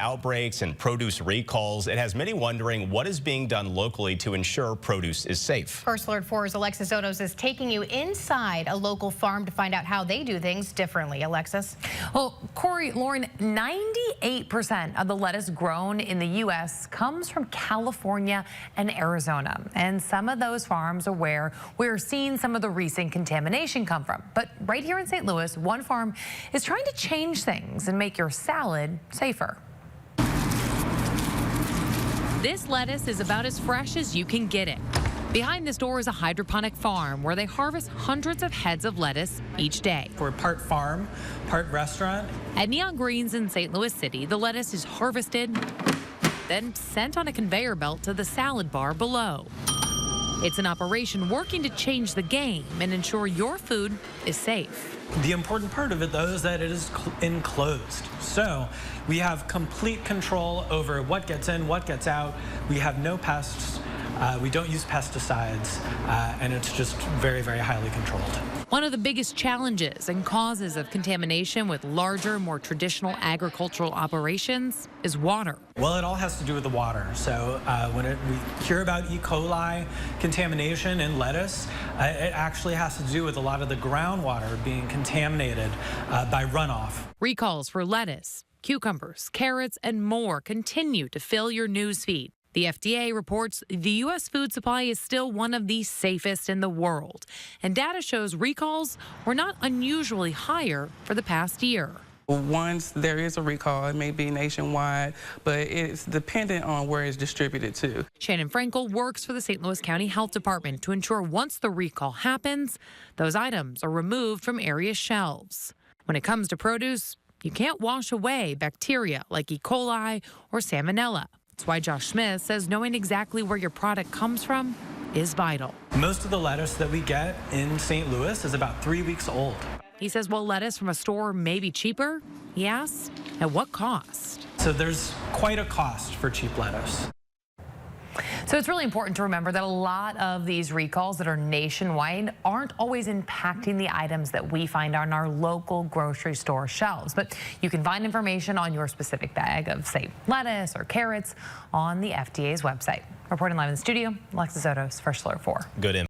outbreaks and produce recalls. It has many wondering what is being done locally to ensure produce is safe. First Alert 4's Alexis Odos is taking you inside a local farm to find out how they do things differently. Alexis? Well, Corey, Lauren, 98% of the lettuce grown in the U.S. comes from California and Arizona. And some of those farms are where we're seeing some of the recent contamination come from. But right here in St. Louis, one farm is trying to change things and make your salad safer. This lettuce is about as fresh as you can get it. Behind this door is a hydroponic farm where they harvest hundreds of heads of lettuce each day. We're part farm, part restaurant. At Neon Greens in St. Louis City, the lettuce is harvested, then sent on a conveyor belt to the salad bar below. It's an operation working to change the game and ensure your food is safe. The important part of it, though, is that it is enclosed. So we have complete control over what gets in, what gets out. We have no pests. We don't use pesticides, and it's just very, very highly controlled. One of the biggest challenges and causes of contamination with larger, more traditional agricultural operations is water. Well, it all has to do with the water. So when we hear about E. coli contamination in lettuce, it actually has to do with a lot of the groundwater being contaminated by runoff. Recalls for lettuce, cucumbers, carrots, and more continue to fill your newsfeed. The FDA reports the U.S. food supply is still one of the safest in the world, and data shows recalls were not unusually higher for the past year. Once there is a recall, it may be nationwide, but it's dependent on where it's distributed to. Shannon Frankel works for the St. Louis County Health Department to ensure once the recall happens, those items are removed from area shelves. When it comes to produce, you can't wash away bacteria like E. coli or salmonella. That's why Josh Smith says knowing exactly where your product comes from is vital. Most of the lettuce that we get in St. Louis is about 3 weeks old. He says while lettuce from a store may be cheaper, he asks, at what cost? So there's quite a cost for cheap lettuce. So it's really important to remember that a lot of these recalls that are nationwide aren't always impacting the items that we find on our local grocery store shelves. But you can find information on your specific bag of, say, lettuce or carrots on the FDA's website. Reporting live in the studio, Alexis Odos, First Alert 4. Good.